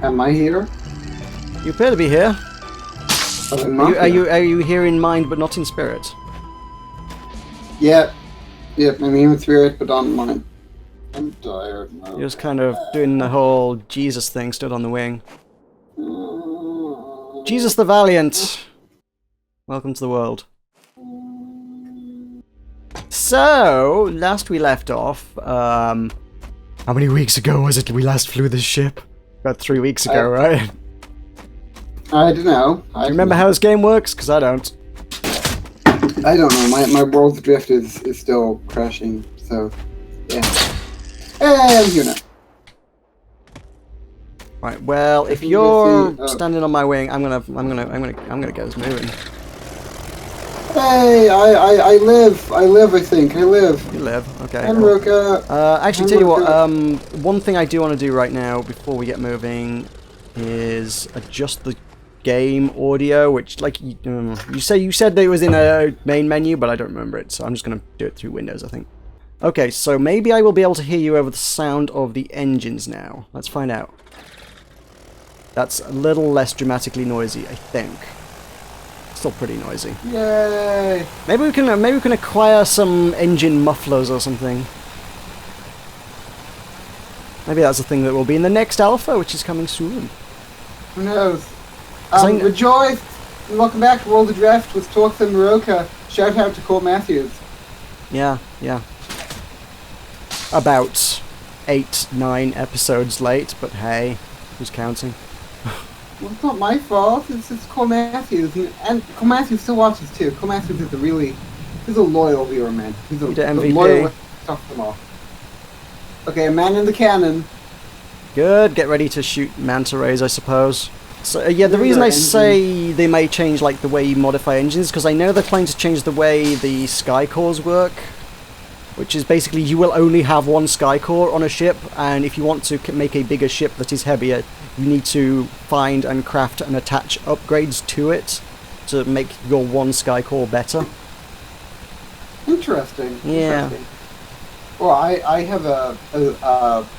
Am I here? You appear to be here. But I'm not here. Are you here in mind but not in spirit? Yeah. Yep, I'm here in spirit, but on mind. I'm tired now. You're just kind of doing the whole Jesus thing, stood on the wing. Jesus the Valiant! Welcome to the world. So, last we left off, how many weeks ago was it we last flew this ship? About 3 weeks ago, right? I don't know. Do you remember how this game works? Because I don't. I don't know. My Worlds Adrift is still crashing, so yeah. Hey, I'm here now. Right. Well, if you're standing on my wing, I'm gonna get us moving. Hey, I live. I think. I live. You live. Okay. I'm Meroka. Actually, tell you what. One thing I do want to do right now before we get moving is adjust the game audio, which, like, you said that it was in a main menu, but I don't remember it, so I'm just gonna do it through Windows, I think. Okay, so maybe I will be able to hear you over the sound of the engines now. Let's find out. That's a little less dramatically noisy, I think. Still pretty noisy. Yay! Maybe we can acquire some engine mufflers or something. Maybe that's a thing that will be in the next alpha, which is coming soon. Who knows? Rejoice! Welcome back to Worlds Adrift with Tulkas and Meroka. Shout out to Cole Matthews. Yeah. About 8, 9 episodes late, but hey, who's counting? Well, it's not my fault. It's Cole Matthews, and Cole Matthews still watches too. Cole Matthews is he's a loyal viewer, man. He's a MVP. loyal. Tough them all. Okay, a man in the cannon. Good. Get ready to shoot manta rays, I suppose. So yeah, the reason I say they may change like the way you modify engines, because I know they're planning to change the way the sky cores work, which is basically you will only have one sky core on a ship, and if you want to make a bigger ship that is heavier, you need to find and craft and attach upgrades to it to make your one sky core better. Interesting. Yeah. Interesting. Well, I have a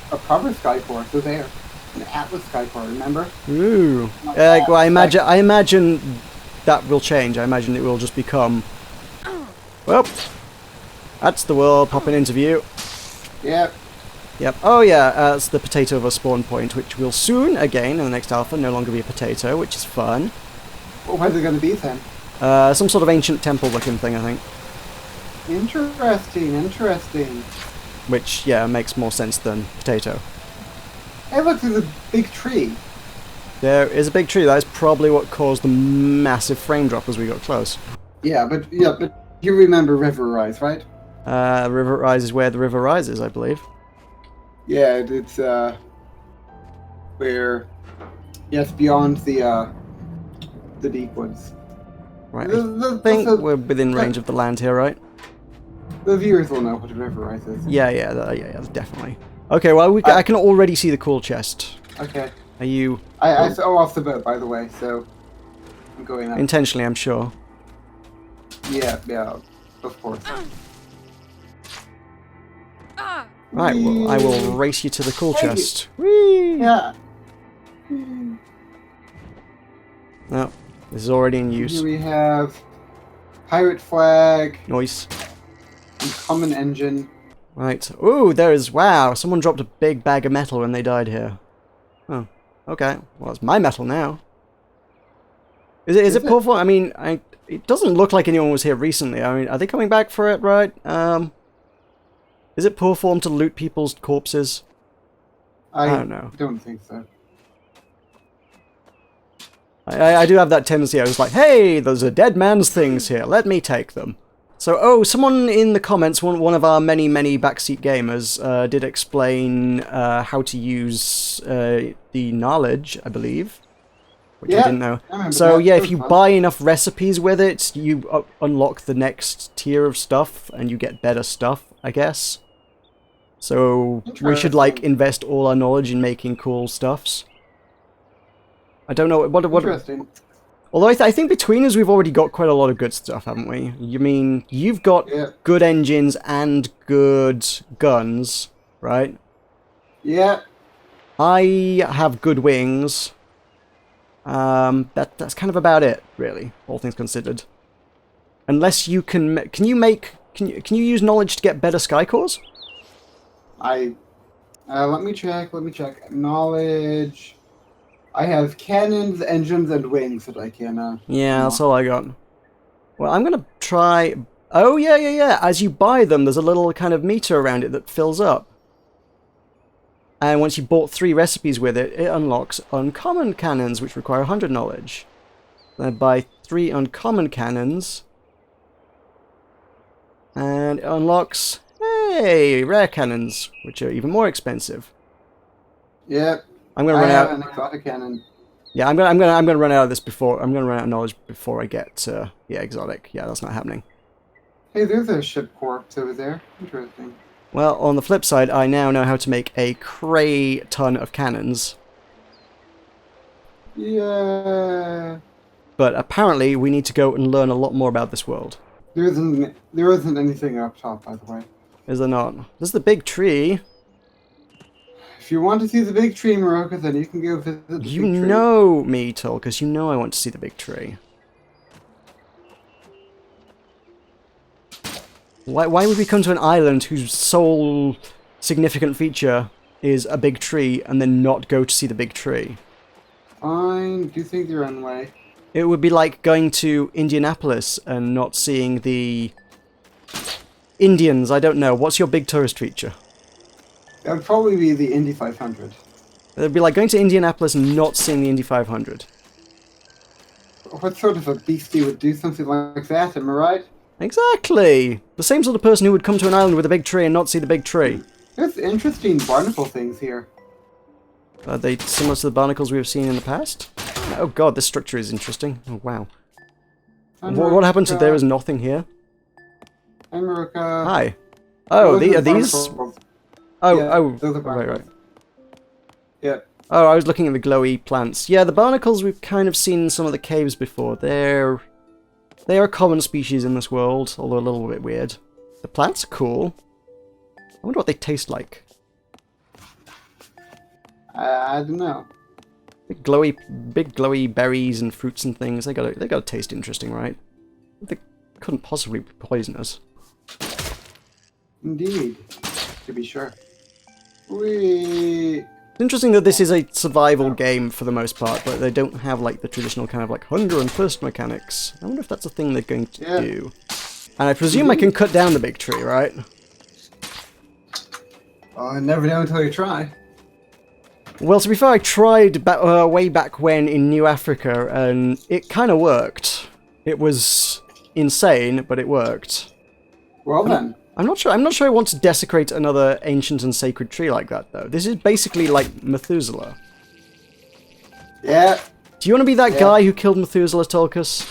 proper sky core, so there. An Atlas sky core, remember? Ooh. Well, I imagine that will change. I imagine it will just become... Well, that's the world popping into view. Yep. Yep. Oh yeah, that's the potato of a spawn point, which will soon, again, in the next alpha, no longer be a potato, which is fun. Well, what is it going to be then? Some sort of ancient temple-looking thing, I think. Interesting. Which, yeah, makes more sense than potato. Hey, look, there's a big tree. There is a big tree. That is probably what caused the massive frame drop as we got close. Yeah, but you remember River Rise, right? River Rise is where the river rises, I believe. Yeah, it's where it's beyond the deep woods. Right, I think we're within range of the land here, right? The viewers will know what a River Rise is. Yeah, definitely. Okay, well, I can already see the cool chest. Okay. Are you... I fell off the boat, by the way, so I'm going up. Intentionally, I'm sure. Yeah, of course. Right, well, I will race you to the cool chest. Whee! Yeah. No, this is already in use. Here we have pirate flag. Nice. And common engine. Right. Ooh, there is... Wow, someone dropped a big bag of metal when they died here. Oh, okay. Well, it's my metal now. Is it powerful? I mean, it doesn't look like anyone was here recently. I mean, are they coming back for it, right? Is it poor form to loot people's corpses? I don't know. I don't think so. I do have that tendency. I was like, hey, there's a dead man's things here. Let me take them. So, someone in the comments, one of our many backseat gamers, did explain how to use the knowledge, I believe. Which I didn't know. So, yeah, if you buy enough recipes with it, you unlock the next tier of stuff, and you get better stuff, I guess. So, we should, like, invest all our knowledge in making cool stuffs. I don't know, what Interesting. Although I think between us we've already got quite a lot of good stuff, haven't we? You mean, you've got good engines and good guns, right? Yeah. I have good wings. That's kind of about it, really, all things considered. Unless you can you use knowledge to get better skycores? Let me check. Knowledge. I have cannons, engines, and wings that I can. Yeah, that's all I got. Well, I'm gonna try. Oh yeah. As you buy them, there's a little kind of meter around it that fills up. And once you bought 3 recipes with it, it unlocks uncommon cannons, which require 100 knowledge. Then I buy 3 uncommon cannons. And it unlocks, hey, rare cannons, which are even more expensive. Yep. I'm gonna run out. An exotic cannon. Yeah, I'm gonna run out of this before. I'm gonna run out of knowledge before I get yeah, exotic. Yeah, that's not happening. Hey, there's a ship corpse over there. Interesting. Well, on the flip side, I now know how to make a cray ton of cannons. Yeah. But apparently, we need to go and learn a lot more about this world. There isn't anything up top, by the way. Is there not? There's the big tree. If you want to see the big tree, Meroka, then you can go visit the big tree. You know me, Tulkas. You know I want to see the big tree. Why would we come to an island whose sole significant feature is a big tree and then not go to see the big tree? Fine. Do things your own way. It would be like going to Indianapolis and not seeing the Indians. I don't know. What's your big tourist feature? That would probably be the Indy 500. It would be like going to Indianapolis and not seeing the Indy 500. What sort of a beastie would do something like that, am I right? Exactly! The same sort of person who would come to an island with a big tree and not see the big tree. There's interesting barnacle things here. Are they similar to the barnacles we've seen in the past? Oh god, this structure is interesting. Oh wow. What happened to there is nothing here? Hi, Meroka. Hi. Oh, are these... Barnacles. Oh, Yeah, oh, those are barnacles. right. Yeah. Oh, I was looking at the glowy plants. Yeah, the barnacles, we've kind of seen in some of the caves before. They are a common species in this world, although a little bit weird. The plants are cool. I wonder what they taste like. I don't know. Big glowy berries and fruits and things. They gotta taste interesting, right? They couldn't possibly be poisonous. Indeed. To be sure. Whee! It's interesting that this is a survival game for the most part, but they don't have like the traditional kind of like hunger and thirst mechanics. I wonder if that's a thing they're going to do. And I presume I can cut down the big tree, right? I never know until you try. Well, to be fair, I tried way back when in New Africa, and it kind of worked. It was insane, but it worked. Well then. I'm not sure I want to desecrate another ancient and sacred tree like that, though. This is basically like Methuselah. Yeah. Do you want to be that guy who killed Methuselah, Tulkas?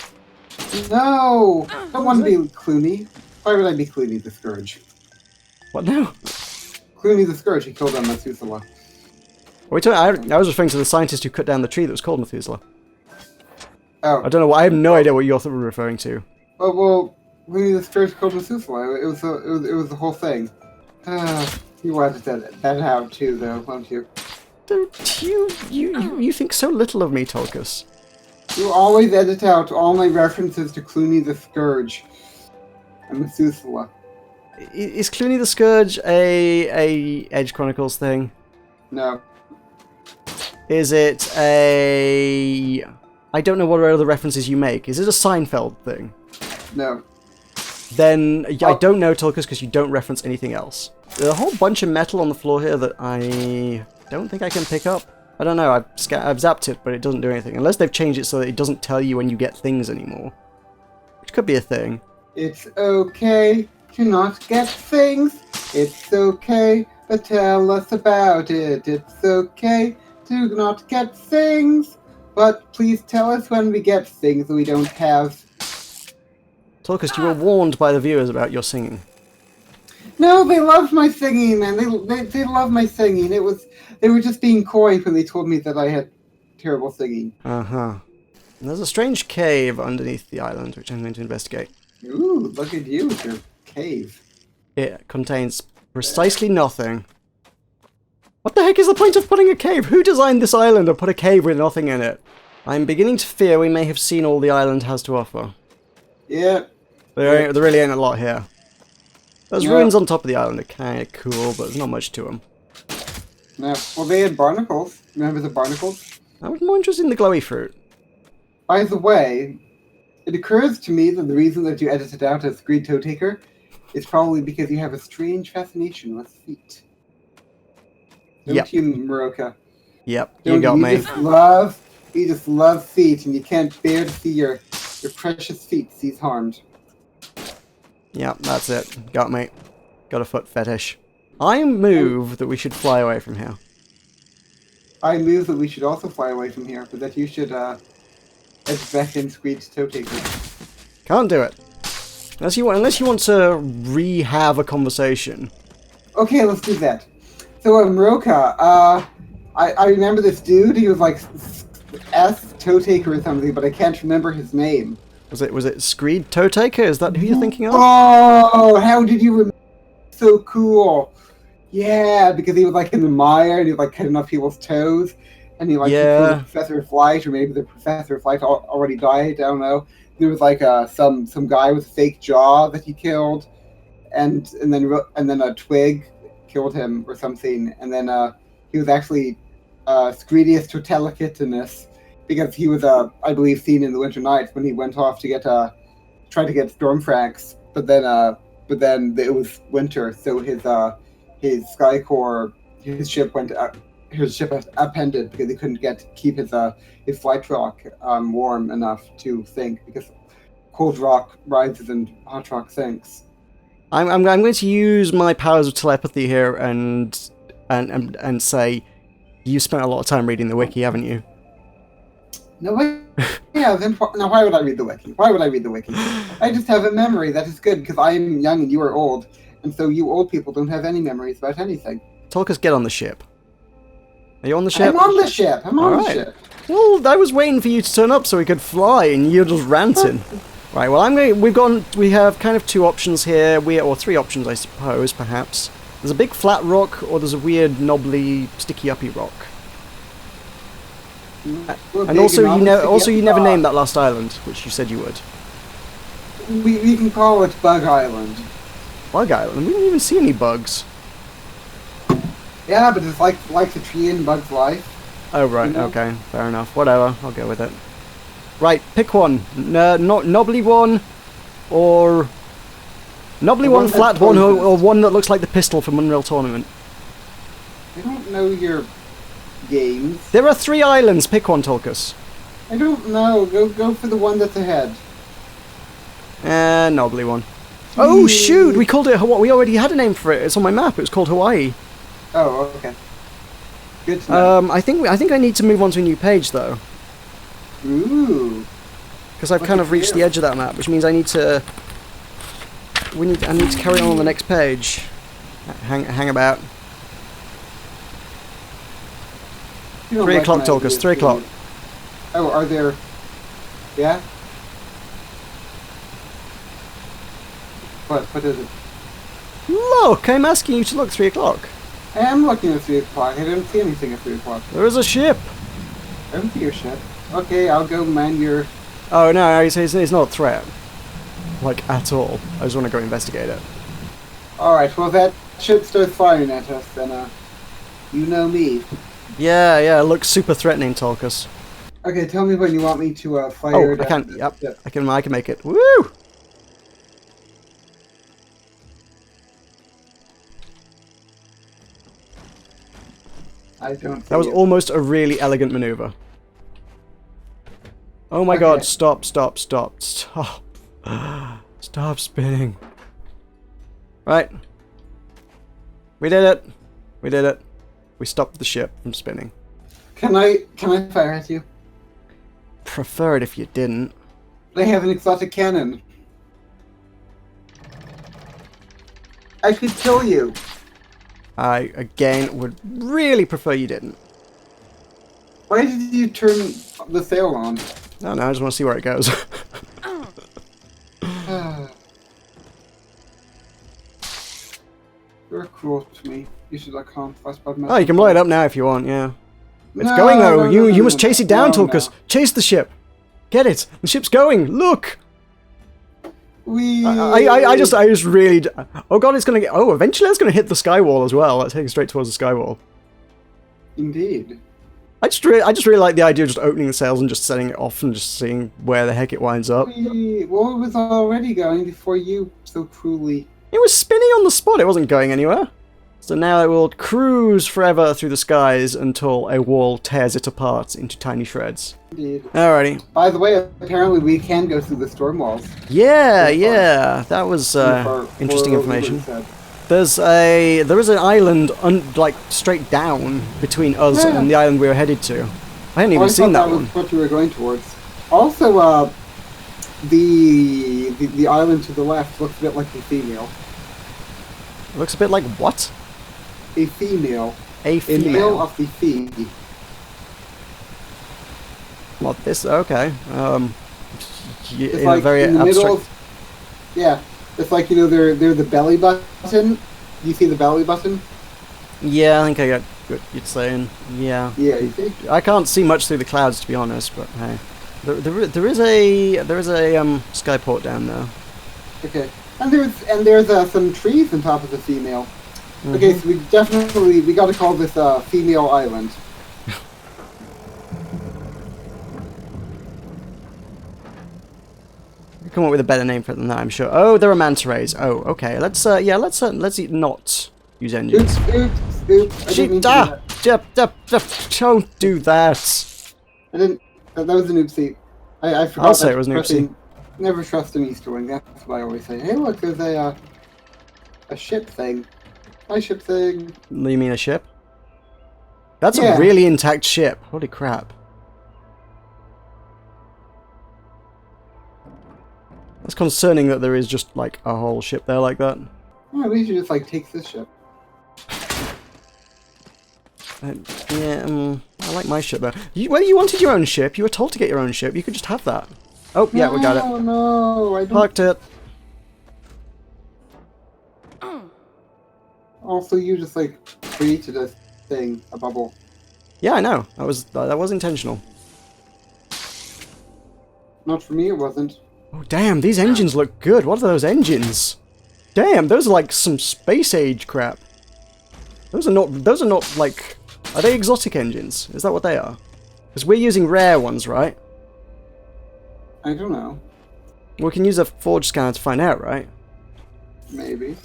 No! I don't want to be Clooney. Why would I be Clooney the Scourge? What now? Clooney the Scourge, he killed on Methuselah. I was referring to the scientist who cut down the tree that was called Methuselah. Oh. I don't know. I have no idea what you're referring to. Oh, well, Clooney the Scourge killed Methuselah. It was the whole thing. You wanted that out too, though, won't you? Don't you think so little of me, Tulkas? You always edit out all my references to Clooney the Scourge and Methuselah. Is Clooney the Scourge a Edge Chronicles thing? No. Is it a... I don't know what other references you make. Is it a Seinfeld thing? No. Then I don't know, Tulkas, because you don't reference anything else. There's a whole bunch of metal on the floor here that I don't think I can pick up. I don't know, I've zapped it, but it doesn't do anything. Unless they've changed it so that it doesn't tell you when you get things anymore. Which could be a thing. It's okay to not get things. It's okay to tell us about it. It's okay to not get things. But please tell us when we get things we don't have. Tulkas, you were warned by the viewers about your singing. No, they loved my singing, man. They love my singing. They were just being coy when they told me that I had terrible singing. Uh-huh. There's a strange cave underneath the island, which I'm going to investigate. Ooh, look at you with your cave. It contains precisely nothing. What the heck is the point of putting a cave? Who designed this island and put a cave with nothing in it? I'm beginning to fear we may have seen all the island has to offer. Yeah. There really ain't a lot here. Those No. ruins on top of the island are kind of cool, but there's not much to them. No. Well, they had barnacles. Remember the barnacles? I was more interested in the glowy fruit. By the way, it occurs to me that the reason that you edited out as Greed Toe Taker is probably because you have a strange fascination with feet. Don't Yep. you, Meroka? Yep, Don't you got me. You just love feet, and you can't bear to see your precious feet sees harmed. Yep, that's it. Got me. Got a foot fetish. I move that we should fly away from here. I move that we should also fly away from here, but that you should head back in Greed Toe Taker. Can't do it. Unless you want to re-have a conversation. Okay, let's do that. So, Meroka, I remember this dude. He was like S Toe Taker or something, but I can't remember his name. Was it Screed Toe Taker? Is that who you're thinking of? Oh, how did you remember? So cool. Yeah, because he was like in the mire and he was like cutting off people's toes, and he like killed the Professor of Flight, or maybe the Professor of Flight already died. I don't know. There was like some guy with a fake jaw that he killed, and then a twig killed him or something, and then he was actually Scredius Totelicittinus, because he was I believe seen in the Winter Nights when he went off to try to get Stormfrax, but then it was winter, so his Sky Corps, his ship upended because he couldn't keep his flight rock warm enough to sink, because cold rock rises and hot rock sinks. I'm going to use my powers of telepathy here and say, you spent a lot of time reading the wiki, haven't you? No way. Yeah, then now why would I read the wiki? Why would I read the wiki? I just have a memory that is good because I am young and you are old, and so you old people don't have any memories about anything. Tulkas, get on the ship. Are you on the ship? I'm on the ship. I'm on the ship. Well, I was waiting for you to turn up so we could fly, and you're just ranting. Right. Well, we have kind of two options here. Or three options, I suppose, perhaps. There's a big flat rock, or there's a weird, knobbly, sticky-uppy rock. And also, you never named that last island, which you said you would. We can call it Bug Island. Bug Island? We didn't even see any bugs. Yeah, but it's like the tree in Bug's Life. Oh, right, okay, fair enough. Whatever, I'll go with it. Right, pick one. Knobbly one, or... Knobbly one, flat one, or one that looks like the pistol from Unreal Tournament. I don't know your games. There are 3 islands, pick one, Tulkas. I don't know, go for the one that's ahead. Knobbly one. Oh, shoot, we called it Hawaii. We already had a name for it. It's on my map. It was called Hawaii. Oh, okay. Good to know. I think I need to move on to a new page though. Ooh. Because I've kind of reached the edge of that map, which means I need to carry on the next page. Hang about. 3 o'clock, Tulkas. 3 o'clock. Oh, are there? Yeah. What is it? Look, I'm asking you to look. 3 o'clock. I am looking at 3 o'clock. I don't see anything at 3 o'clock. There is a ship. I don't see your ship. Okay, I'll go man your... Oh no, it's not a threat. Like, at all. I just want to go investigate it. Alright, well that ship starts firing at us, then you know me. Yeah, it looks super threatening, Tulkas. Okay, tell me when you want me to fire it. I can, yep. I can make it. Woo! I don't see That was it. almost a really elegant maneuver. Oh my god, stop. Stop spinning. Right. We did it. We stopped the ship from spinning. Can I fire at you? Prefer it if you didn't. They have an exotic cannon. I could kill you. I, again, would really prefer you didn't. Why did you turn the sail on? No, I just want to see where it goes. You're cruel to me. You should Oh, you can blow it up now if you want, yeah. It's going though. You must chase it down, Tulkas. Chase the ship. Get it. The ship's going. Look. I just really. Oh god, it's gonna get. Oh, eventually it's gonna hit the skywall as well. It's heading straight towards the skywall. Indeed. I just really like the idea of just opening the sails and just setting it off and just seeing where the heck it winds up. Well, it was already going before you so cruelly. It was spinning on the spot. It wasn't going anywhere. So now it will cruise forever through the skies until a wall tears it apart into tiny shreds. Indeed. Alrighty. By the way, apparently we can go through the storm walls. Yeah, that was interesting information. There is an island like straight down between us and the island we were headed to. I hadn't even seen that one. Was what you were going towards. Also, the island to the left looks a bit like a female. It looks a bit like what? A female. A female. A male of the fee. What this? Okay. It's in like a very in the abstract. middle of, yeah, it's like they're the belly button. You see the belly button? Yeah, I think I got what you're saying. Yeah. Yeah, you see. I can't see much through the clouds, to be honest, but hey, there is a skyport down there. Okay, and there's some trees on top of the female. Mm-hmm. Okay, so we got to call this female island. Come up with a better name for it than that, I'm sure. Oh, there are manta rays. Oh, okay. Let's not use engines. Oops. Don't do that. I didn't. That was an oopsie. I forgot. I'll say it was an oopsie. Never trust an Easter egg. That's what I always say. Hey, look, there's a ship thing. My ship thing. You mean a ship? That's a really intact ship. Holy crap. It's concerning that there is just like a whole ship there like that. Yeah, we should just like take this ship. I like my ship though. Whether you wanted your own ship, you were told to get your own ship. You could just have that. Oh yeah, we got it. Oh no, I don't. Parked it. Also, you just like created a thing, a bubble. Yeah, I know. That was intentional. Not for me, it wasn't. Oh damn, these engines look good. What are those engines? Damn, those are like some space age crap. Those are not like, are they exotic engines? Is that what they are? Because we're using rare ones, right? I don't know. We can use a forge scanner to find out, right? Maybe.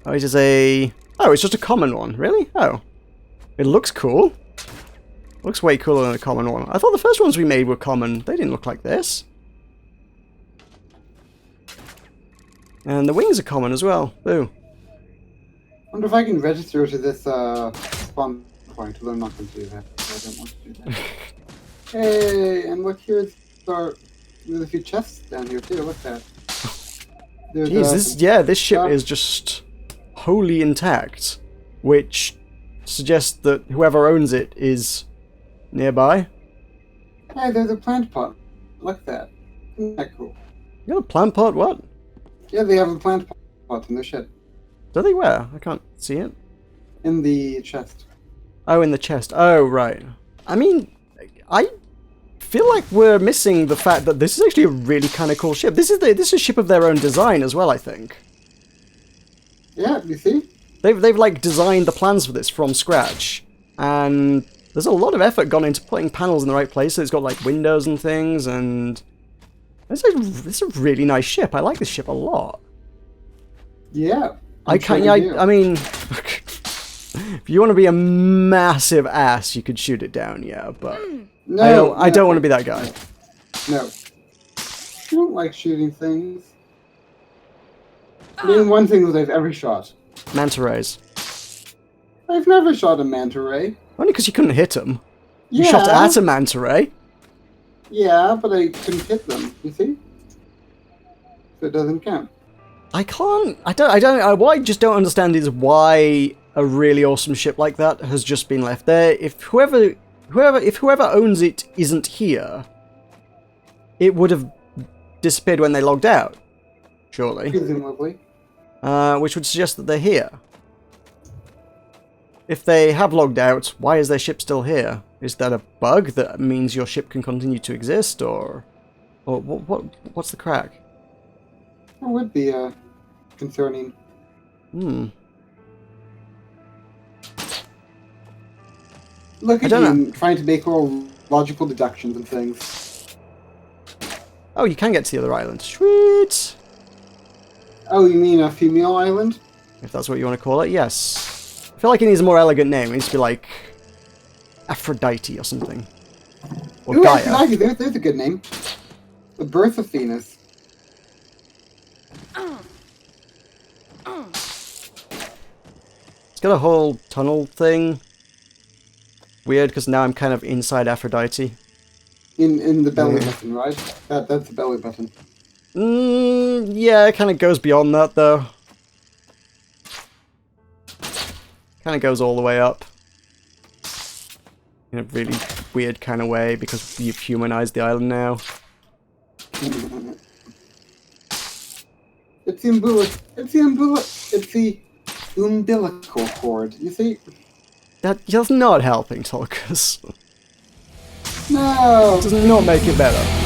Oh, it is a... Oh, it's just a common one. Really? Oh. It looks cool. Looks way cooler than a common one. I thought the first ones we made were common. They didn't look like this. And the wings are common as well. Ooh. I wonder if I can register to this spawn point, although I'm not going to do that. I don't want to do that. Hey, and look, there's a few chests down here too. Look at that. Jeez, this ship is just wholly intact, which suggests that whoever owns it is nearby. Hey, there's a plant pot. Look at that. Isn't that cool? You got a plant pot? What? Yeah, they have a plant pot in their ship. Do they where? I can't see it. In the chest. Oh, in the chest. Oh, right. I mean, I feel like we're missing the fact that this is actually a really kind of cool ship. This is a ship of their own design as well, I think. Yeah, you see? They've like designed the plans for this from scratch, and there's a lot of effort gone into putting panels in the right place. So it's got like windows and things, and it's a really nice ship. I like this ship a lot. Yeah. I mean, if you want to be a massive ass, you could shoot it down, yeah, but I don't want to be that guy. No. You don't like shooting things. Name one thing that I've ever shot. Manta rays. I've never shot a manta ray. Only because you couldn't hit them. You Yeah. shot at a manta ray. Yeah, but I couldn't hit them. You see? So it doesn't count. What I just don't understand is why a really awesome ship like that has just been left there. If whoever owns it isn't here, it would have disappeared when they logged out. Surely. Presumably. which would suggest that they're here. If they have logged out, why is their ship still here? Is that a bug that means your ship can continue to exist, or what's the crack? That would be concerning. Look at you trying to make all logical deductions and things. Oh, you can get to the other island. Sweet! Oh, you mean a female island? If that's what you want to call it, yes. I feel like it needs a more elegant name. It needs to be like Aphrodite or something. Or Ooh, Gaia. Aphrodite, there's a good name. The birth of Venus. It's got a whole tunnel thing. Weird, because now I'm kind of inside Aphrodite. In the belly button, right? That's the belly button. Yeah, it kind of goes beyond that, though. Kind of goes all the way up. In a really weird kind of way, because you've humanized the island now. It's the umbilical cord, you see? That's not helping, Tulkas. No! Does not make it better.